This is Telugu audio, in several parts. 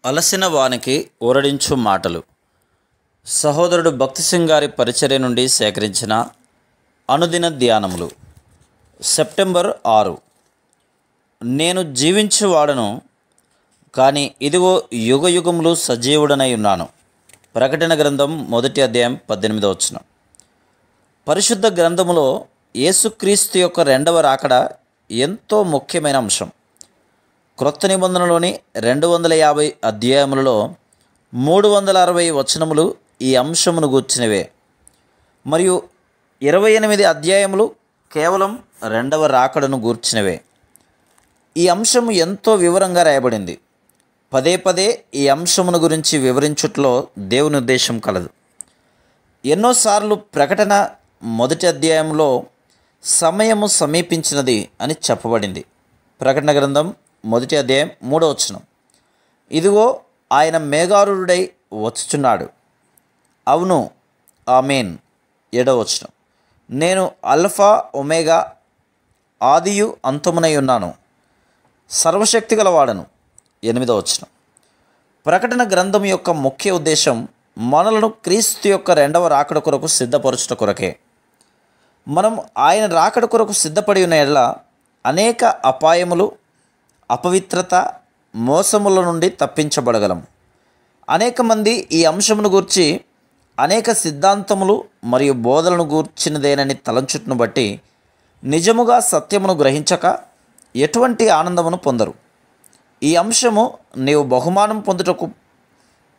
అలసిన వానికి ఊరడించు మాటలు. సహోదరుడు భక్తి సింగ్ గారి పరిచర్య నుండి సేకరించిన అనుదిన ధ్యానములు. సెప్టెంబర్ 6. నేను జీవించువాడను, కానీ ఇదిగో యుగయుగములు సజీవుడనై ఉన్నాను. ప్రకటన గ్రంథం 1వ అధ్యాయం 18వ వచనం. పరిశుద్ధ గ్రంథములో యేసుక్రీస్తు యొక్క రెండవ రాకడ ఎంతో ముఖ్యమైన అంశం. క్రొత్త నిబంధనలోని 250 అధ్యాయములలో 360 వచనములు ఈ అంశమును గూర్చినవే, మరియు 28 అధ్యాయములు కేవలం రెండవ రాకడను గూర్చినవే. ఈ అంశము ఎంతో వివరంగా రాయబడింది. పదే పదే ఈ అంశమును గురించి వివరించుట్లో దేవుని ఉద్దేశం కలదు. ఎన్నోసార్లు ప్రకటన 1వ అధ్యాయంలో సమయము సమీపించినది అని చెప్పబడింది. ప్రకటన గ్రంథం 1వ అధ్యాయం 3వ వచనం, ఇదిగో ఆయన మేఘారూఢుడై వచ్చుచున్నాడు. అవును, ఆమేన్. 7వ వచనం, నేను అల్ఫా ఒమేగా, ఆదియు అంతమునై ఉన్నాను, సర్వశక్తి గలవాడను. 8వ వచనం. ప్రకటన గ్రంథం యొక్క ముఖ్య ఉద్దేశం మనలను క్రీస్తు యొక్క రెండవ రాకడ కొరకు సిద్ధపరచుట కొరకే. మనం ఆయన రాకడ కొరకు సిద్ధపడి ఉన్న ఎడల అనేక అపాయములు, అపవిత్రత, మోసముల నుండి తప్పించబడగలం. అనేక మంది ఈ అంశమును గూర్చి అనేక సిద్ధాంతములు మరియు బోధలను గూర్చినదేనని తలంచుటను బట్టి నిజముగా సత్యమును గ్రహించక ఎటువంటి ఆనందమును పొందరు. ఈ అంశము నీవు బహుమానం పొందుటకు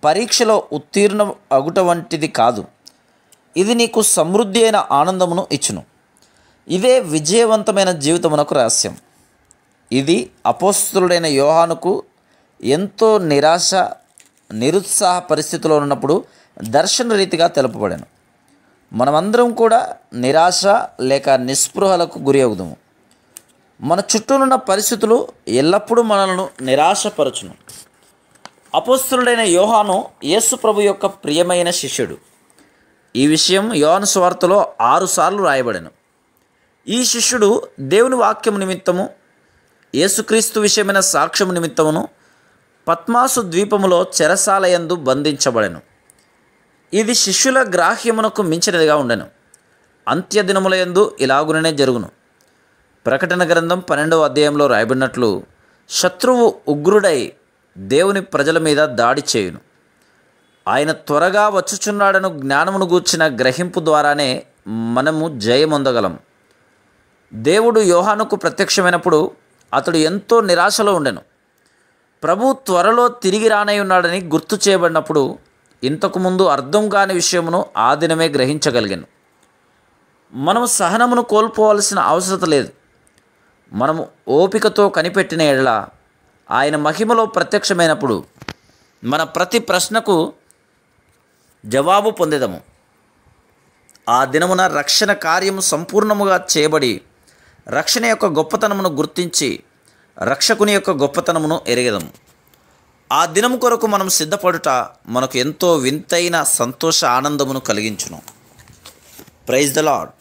పరీక్షలో ఉత్తీర్ణ అగుట వంటిది కాదు. ఇది నీకు సమృద్ధి అయిన ఆనందమును ఇచ్చును. ఇదే విజయవంతమైన జీవితమునకు రహస్యం. ఇది అపోస్తలుడైన యోహానుకు ఎంతో నిరాశ, నిరుత్సాహ పరిస్థితిలో ఉన్నప్పుడు దర్శన రీతిగా తెలుపబడెను. మనమందరం కూడా నిరాశ లేక నిస్పృహలకు గురి అవుదాము. మన చుట్టూనున్న పరిస్థితులు ఎల్లప్పుడూ మనలను నిరాశపరచును. అపోస్తలుడైన యోహాను యేసు ప్రభు యొక్క ప్రియమైన శిష్యుడు. ఈ విషయం యోహాను సువార్తలో 6 సార్లు రాయబడెను. ఈ శిష్యుడు దేవుని వాక్యము నిమిత్తము, యేసుక్రీస్తు విషయమైన సాక్ష్యము నిమిత్తమును పద్మాసు ద్వీపములో చెరసాలయందు బంధించబడెను. ఇది శిష్యుల గ్రాహ్యమునకు మించినదిగా ఉండెను. అంత్యదినములయందు ఇలాగుననే జరుగును. ప్రకటన గ్రంథం 12వ అధ్యాయంలో రాయబడినట్లు, శత్రువు ఉగ్రుడై దేవుని ప్రజల మీద దాడి చేయును. ఆయన త్వరగా వచ్చుచున్నాడను జ్ఞానమును గూర్చిన గ్రహింపు ద్వారానే మనము జయమొందగలం. దేవుడు యోహానుకు ప్రత్యక్షమైనప్పుడు అతడు ఎంతో నిరాశలో ఉండెను. ప్రభు త్వరలో తిరిగి రానై ఉన్నాడని గుర్తు చేయబడినప్పుడు ఇంతకుముందు అర్థం కాని విషయమును ఆ దినమే గ్రహించగలిగాను. మనము సహనమును కోల్పోవలసిన అవసరం లేదు. మనము ఓపికతో కనిపెట్టిన ఎడల ఆయన మహిమలో ప్రత్యక్షమైనప్పుడు మన ప్రతి ప్రశ్నకు జవాబు పొందేదము. ఆ దినమున రక్షణ కార్యము సంపూర్ణముగా చేయబడి రక్షణ యొక్క గొప్పతనమును గుర్తించి రక్షకుని యొక్క గొప్పతనమును ఎరిగెదము. ఆ దినము కొరకు మనం సిద్ధపడుట మనకు ఎంతో వింతైన సంతోష ఆనందమును కలిగించును. Praise the lord.